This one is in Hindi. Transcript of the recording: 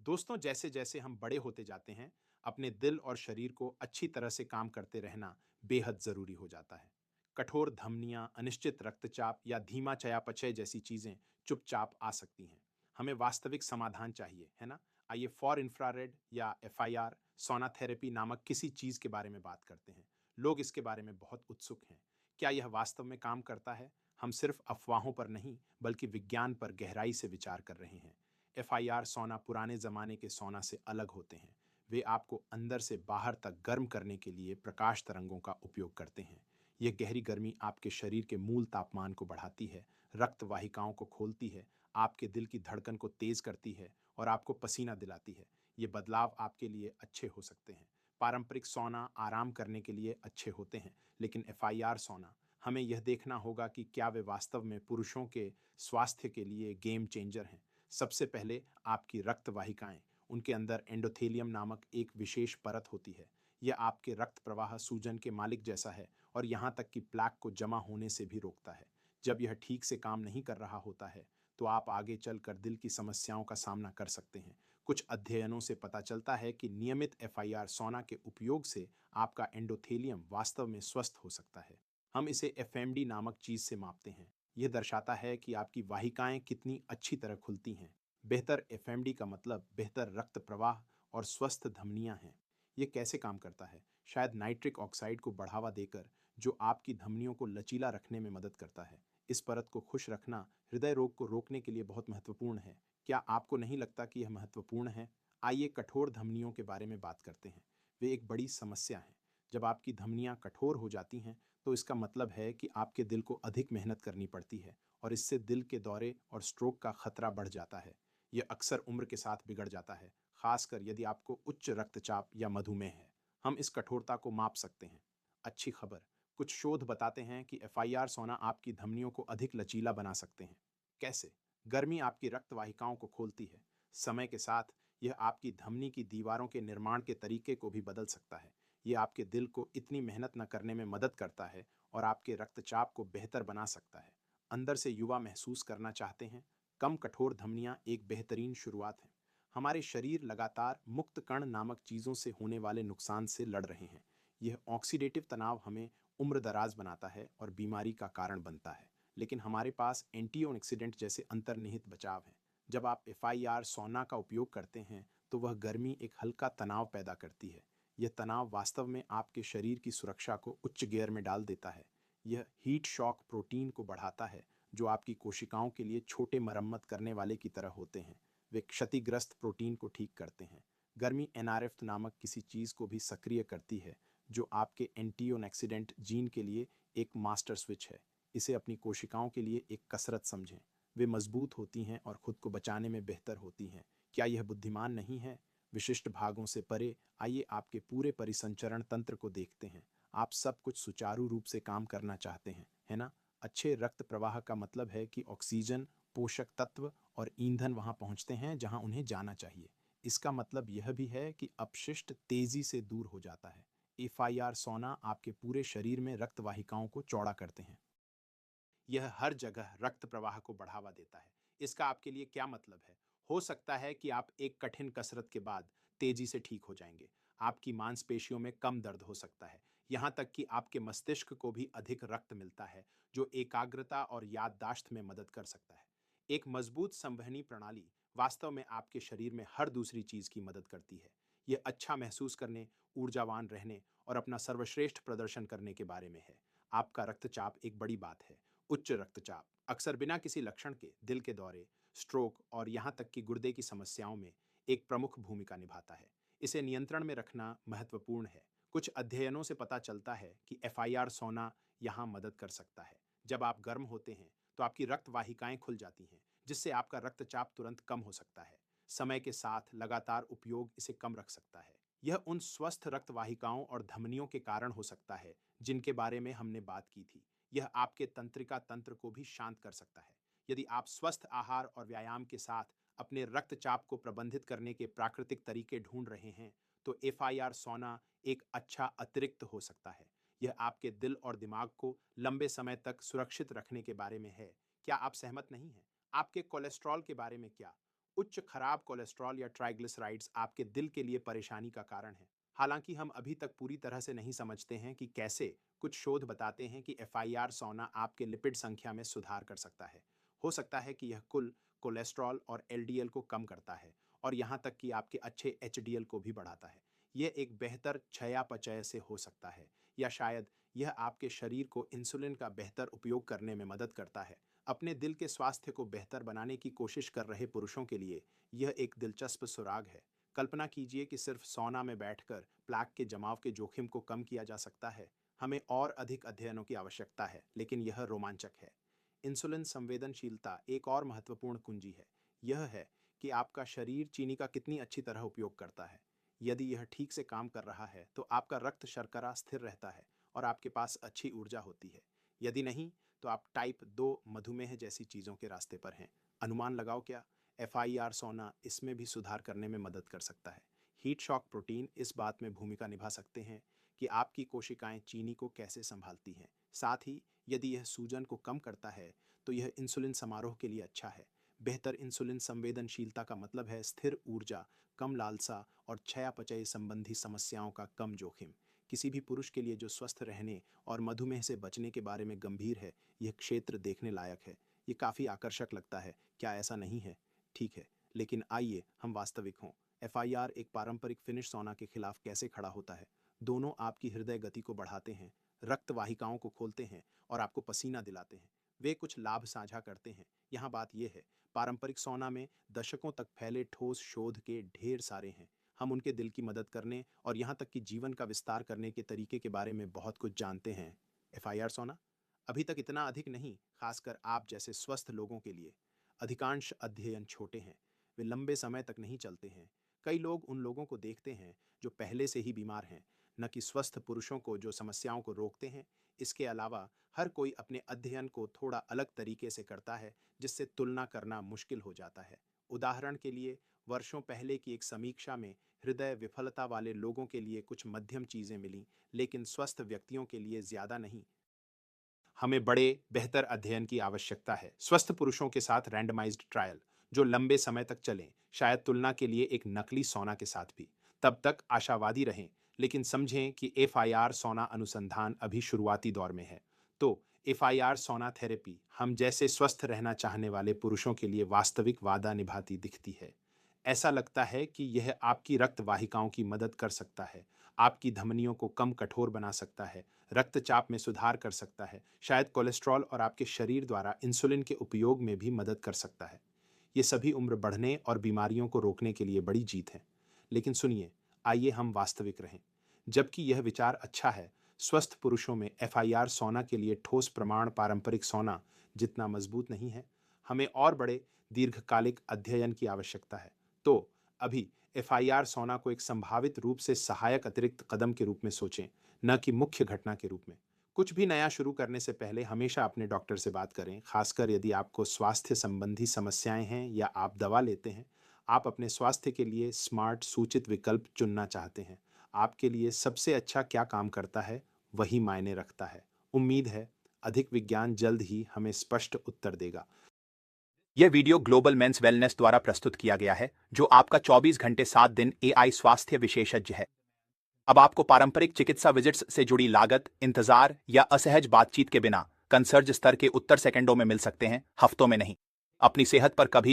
दोस्तों, जैसे जैसे हम बड़े होते जाते हैं, अपने दिल और शरीर को अच्छी तरह से काम करते रहना बेहद जरूरी हो जाता है। कठोर धमनियां, अनिश्चित रक्तचाप या धीमा चयापचय जैसी चीजें चुपचाप आ सकती हैं। हमें वास्तविक समाधान चाहिए, है ना? आइए फॉर इंफ्रारेड या एफआईआर सोना थेरेपी नामक किसी चीज के बारे में बात करते हैं। लोग इसके बारे में बहुत उत्सुक हैं। क्या यह वास्तव में काम करता है? हम सिर्फ अफवाहों पर नहीं, बल्कि विज्ञान पर गहराई से विचार कर रहे हैं। एफआईआर सोना पुराने जमाने के सोना से अलग होते हैं। वे आपको अंदर से बाहर तक गर्म करने के लिए प्रकाश तरंगों का उपयोग करते हैं। यह गहरी गर्मी आपके शरीर के मूल तापमान को बढ़ाती है, रक्त वाहिकाओं को खोलती है, आपके दिल की धड़कन को तेज करती है और आपको पसीना दिलाती है। ये बदलाव आपके लिए अच्छे हो सकते हैं। पारंपरिक सोना आराम करने के लिए अच्छे होते हैं, लेकिन एफआईआर सोना, हमें यह देखना होगा कि क्या वे वास्तव में पुरुषों के स्वास्थ्य के लिए गेम चेंजर हैं। सबसे पहले आपकी रक्त वाहिकाएं, उनके अंदर एंडोथेलियम नामक एक विशेष परत होती है। यह आपके रक्त प्रवाह सूजन के मालिक जैसा है और यहाँ तक कि प्लाक को जमा होने से भी रोकता है। जब यह ठीक से काम नहीं कर रहा होता है, तो आप आगे चलकर दिल की समस्याओं का सामना कर सकते हैं। कुछ अध्ययनों से पता चलता है कि नियमित एफआईआर सोना के उपयोग से आपका एंडोथेलियम वास्तव में स्वस्थ हो सकता है। हम इसे एफएमडी नामक चीज से मापते हैं। यह दर्शाता है कि आपकी वाहिकाएं कितनी अच्छी तरह खुलती हैं। बेहतर एफएमडी का मतलब बेहतर रक्त प्रवाह और स्वस्थ धमनियां हैं। ये कैसे काम करता है? शायद नाइट्रिक ऑक्साइड को बढ़ावा देकर, जो आपकी धमनियों को लचीला रखने में मदद करता है। इस परत को खुश रखना हृदय रोग को रोकने के लिए बहुत महत्वपूर्ण है। क्या आपको नहीं लगता कि यह महत्वपूर्ण है? आइए कठोर धमनियों के बारे में बात करते हैं। वे एक बड़ी समस्या है। जब आपकी धमनियां कठोर हो जाती हैं, तो इसका मतलब है कि आपके दिल को अधिक मेहनत करनी पड़ती है और इससे दिल के दौरे और स्ट्रोक का खतरा बढ़ जाता है। यह अक्सर उम्र के साथ बिगड़ जाता है, खासकर यदि आपको उच्च रक्तचाप या मधुमेह है। हम इस कठोरता को माप सकते हैं। अच्छी खबर, कुछ शोध बताते हैं कि एफआईआर सोना आपकी धमनियों को अधिक लचीला बना सकते हैं। कैसे? गर्मी आपकी रक्त वाहिकाओं को खोलती है। समय के साथ यह आपकी धमनी की दीवारों के निर्माण के तरीके को भी बदल सकता है। यह आपके दिल को इतनी मेहनत न करने में मदद करता है और आपके रक्तचाप को बेहतर बना सकता है। अंदर से युवा महसूस करना चाहते हैं? कम कठोर धमनियां एक बेहतरीन शुरुआत है। हमारे शरीर लगातार मुक्त कण नामक चीजों से होने वाले नुकसान से लड़ रहे हैं। यह ऑक्सीडेटिव तनाव हमें उम्र दराज बनाता है और बीमारी का कारण बनता है। लेकिन हमारे पास एंटीऑक्सीडेंट जैसे अंतर्निहित बचाव हैं। जब आप एफआईआर सोना का उपयोग करते हैं, तो वह गर्मी एक हल्का तनाव पैदा करती है। यह तनाव वास्तव में आपके शरीर की सुरक्षा को उच्च गियर में डाल देता है। यह हीट शॉक प्रोटीन को बढ़ाता है, जो आपकी कोशिकाओं के लिए छोटे मरम्मत करने वाले की तरह होते हैं। वे क्षतिग्रस्त प्रोटीन को ठीक करते हैं। गर्मी एनआरएफ नामक किसी चीज को भी सक्रिय करती है, जो आपके एंटीऑक्सीडेंट जीन के लिए एक मास्टर स्विच है। इसे अपनी कोशिकाओं के लिए एक कसरत समझें। वे मजबूत होती हैं और खुद को बचाने में बेहतर होती हैं। क्या यह बुद्धिमान नहीं है? विशिष्ट भागों से परे, आइए आपके पूरे परिसंचरण तंत्र को देखते हैं। आप सब कुछ सुचारू रूप से काम करना चाहते हैं, है ना? अच्छे रक्त प्रवाह का मतलब है कि ऑक्सीजन, पोषक तत्व और ईंधन वहां पहुंचते हैं जहां उन्हें जाना चाहिए। इसका मतलब यह भी है कि अपशिष्ट तेजी से दूर हो जाता है। एफआईआर सोना आपके पूरे शरीर में रक्त वाहिकाओं को चौड़ा करते हैं। यह हर जगह रक्त प्रवाह को बढ़ावा देता है। इसका आपके लिए क्या मतलब है? हो सकता है कि आप एक कठिन कसरत के बाद तेजी से ठीक हो जाएंगे। आपकी मांसपेशियों में कम दर्द हो सकता है। यहाँ तक कि आपके मस्तिष्क को भी अधिक रक्त मिलता है, जो एकाग्रता और याददाश्त में मदद कर सकता है। एक मजबूत संवहनी प्रणाली वास्तव में आपके शरीर में हर दूसरी चीज की मदद करती है। यह अच्छा महसूस करने, ऊर्जावान रहने और अपना सर्वश्रेष्ठ प्रदर्शन करने के बारे में है। आपका रक्तचाप एक बड़ी बात है। उच्च रक्तचाप अक्सर बिना किसी लक्षण के दिल के दौरे, स्ट्रोक और यहाँ तक कि गुर्दे की समस्याओं में एक प्रमुख भूमिका निभाता है। इसे नियंत्रण में रखना महत्वपूर्ण है। कुछ अध्ययनों से पता चलता है कि एफआईआर सोना यहाँ मदद कर सकता है। जब आप गर्म होते हैं, तो आपकी रक्त वाहिकाएं खुल जाती हैं, जिससे आपका रक्तचाप तुरंत कम हो सकता है। समय के साथ लगातार उपयोग इसे कम रख सकता है। यह उन स्वस्थ रक्त वाहिकाओं और धमनियों के कारण हो सकता है जिनके बारे में हमने बात की थी। यह आपके तंत्रिका तंत्र को भी शांत कर सकता है। यदि आप स्वस्थ आहार और व्यायाम के साथ अपने रक्तचाप को प्रबंधित करने के प्राकृतिक तरीके ढूंढ रहे हैं, तो एफआईआर सोना एक अच्छा अतिरिक्त हो सकता है। यह आपके दिल और दिमाग को लंबे समय तक सुरक्षित रखने के बारे में है। क्या आप सहमत नहीं हैं? आपके कोलेस्ट्रॉल के बारे में क्या? उच्च खराब कोलेस्ट्रॉल या ट्राइग्लिसराइड्स आपके दिल के लिए परेशानी का कारण है। हालांकि हम अभी तक पूरी तरह से नहीं समझते हैं कि कैसे। कुछ शोध बताते हैं कि एफआईआर सोना आपके लिपिड संख्या में सुधार कर सकता है। हो सकता है कि यह कुल कोलेस्ट्रॉल और एलडीएल को कम करता है, और यहाँ तक कि आपके अच्छे एचडीएल को भी बढ़ाता है। यह एक बेहतर चयापचय से हो सकता है, या शायद यह आपके शरीर को इंसुलिन का बेहतर उपयोग करने में मदद करता है। अपने दिल के स्वास्थ्य को बेहतर बनाने की कोशिश कर रहे पुरुषों के लिए यह एक दिलचस्प सुराग है। कल्पना कीजिए कि सिर्फ सौना में बैठकर प्लाक के जमाव के जोखिम को कम किया जा सकता है। हमें और अधिक अध्ययनों की आवश्यकता है, लेकिन यह रोमांचक है। इंसुलिन संवेदनशीलता एक और महत्वपूर्ण कुंजी है। यह है कि आपका शरीर चीनी का कितनी अच्छी तरह उपयोग करता है। यदि यह ठीक से काम कर रहा है तो आपका रक्त शर्करा स्थिर रहता है और आपके पास अच्छी ऊर्जा होती है। यदि नहीं, तो आप टाइप 2 मधुमेह जैसी चीज़ों के रास्ते पर हैं। अनुमान लगाओ क्या? एफआईआर सोना इसमें भी सुधार करने में मदद कर सकता है। हीट शॉक प्रोटीन इस बात में भूमिका निभा सकते हैं कि आपकी कोशिकाएं चीनी को कैसे संभालती हैं। साथ ही यदि यह सूजन को कम करता है तो यह इंसुलिन समारोह के लिए अच्छा है। बेहतर इंसुलिन संवेदनशीलता का मतलब है स्थिर ऊर्जा, कम लालसा और चयापचय संबंधी समस्याओं का कम जोखिम। किसी भी पुरुष के लिए जो स्वस्थ रहने और मधुमेह से बचने के बारे में गंभीर है, यह क्षेत्र देखने लायक है। ये काफ़ी आकर्षक लगता है, क्या ऐसा नहीं है? ठीक है, लेकिन आइए हम वास्तविक हों। एफआईआर एक पारंपरिक फिनिश सौना के खिलाफ कैसे खड़ा होता है? दोनों आपकी हृदय गति को बढ़ाते हैं, रक्त वाहिकाओं को खोलते हैं और आपको पसीना दिलाते हैं। वे कुछ लाभ साझा करते हैं। यहाँ बात यह है, पारंपरिक सौना में दशकों तक फैले ठोस शोध के ढेर सारे हैं। हम उनके दिल की मदद करने और यहाँ तक कि जीवन का विस्तार करने के तरीके के बारे में बहुत कुछ जानते हैं। एफआईआर सोना अभी तक इतना अधिक नहीं, खासकर आप जैसे स्वस्थ लोगों के लिए। अधिकांश अध्ययन छोटे हैं, वे लंबे समय तक नहीं चलते हैं। कई लोग उन लोगों को देखते हैं जो पहले से ही बीमार हैं, न कि स्वस्थ पुरुषों को जो समस्याओं को रोकते हैं। इसके अलावा हर कोई अपने अध्ययन को थोड़ा अलग तरीके से करता है, जिससे तुलना करना मुश्किल हो जाता है। उदाहरण के लिए, वर्षों पहले की एक समीक्षा में हृदय विफलता वाले लोगों के लिए कुछ मध्यम चीजें मिलीं, लेकिन स्वस्थ व्यक्तियों के लिए ज्यादा नहीं। हमें बड़े बेहतर अध्ययन की आवश्यकता है, स्वस्थ पुरुषों के साथ रैंडमाइज्ड ट्रायल जो लंबे समय तक चलें, शायद तुलना के लिए एक नकली सोना के साथ भी। तब तक आशावादी रहें, लेकिन समझें कि एफआईआर सोना अनुसंधान अभी शुरुआती दौर में है। तो एफआईआर सोना थेरेपी हम जैसे स्वस्थ रहना चाहने वाले पुरुषों के लिए वास्तविक वादा निभाती दिखती है। ऐसा लगता है कि यह आपकी रक्त वाहिकाओं की मदद कर सकता है, आपकी धमनियों को कम कठोर बना सकता है, रक्तचाप में सुधार कर सकता है, शायद कोलेस्ट्रॉल और आपके शरीर द्वारा इंसुलिन के उपयोग में भी मदद कर सकता है। ये सभी उम्र बढ़ने और बीमारियों को रोकने के लिए बड़ी जीत है। लेकिन सुनिए, आइए हम वास्तविक रहें। जबकि यह विचार अच्छा है, स्वस्थ पुरुषों में एफआईआर सोना के लिए ठोस प्रमाण पारंपरिक सोना जितना मजबूत नहीं है। हमें और बड़े दीर्घकालिक अध्ययन की आवश्यकता है। तो अभी एफआईआर सोना को एक संभावित रूप से सहायक अतिरिक्त कदम के रूप में सोचें, न कि मुख्य घटना के रूप में। कुछ भी नया शुरू करने से पहले हमेशा अपने डॉक्टर से बात करें, खासकर यदि आपको स्वास्थ्य संबंधी समस्याएं हैं या आप दवा लेते हैं। आप अपने स्वास्थ्य के लिए स्मार्ट सूचित विकल्प चुनना चाहते हैं। आपके लिए सबसे अच्छा क्या काम करता है, वही मायने रखता है। उम्मीद है अधिक विज्ञान जल्द ही हमें स्पष्ट उत्तर देगा। यह वीडियो ग्लोबल मेंस वेलनेस द्वारा प्रस्तुत किया गया है, जो आपका 24 घंटे 7 दिन एआई स्वास्थ्य विशेषज्ञ है। अब आपको पारंपरिक चिकित्सा विजिट्स से जुड़ी लागत, इंतजार या असहज बातचीत के बिना कंसर्ज स्तर के उत्तर सेकंडों में मिल सकते हैं, हफ्तों में नहीं। अपनी सेहत पर कभी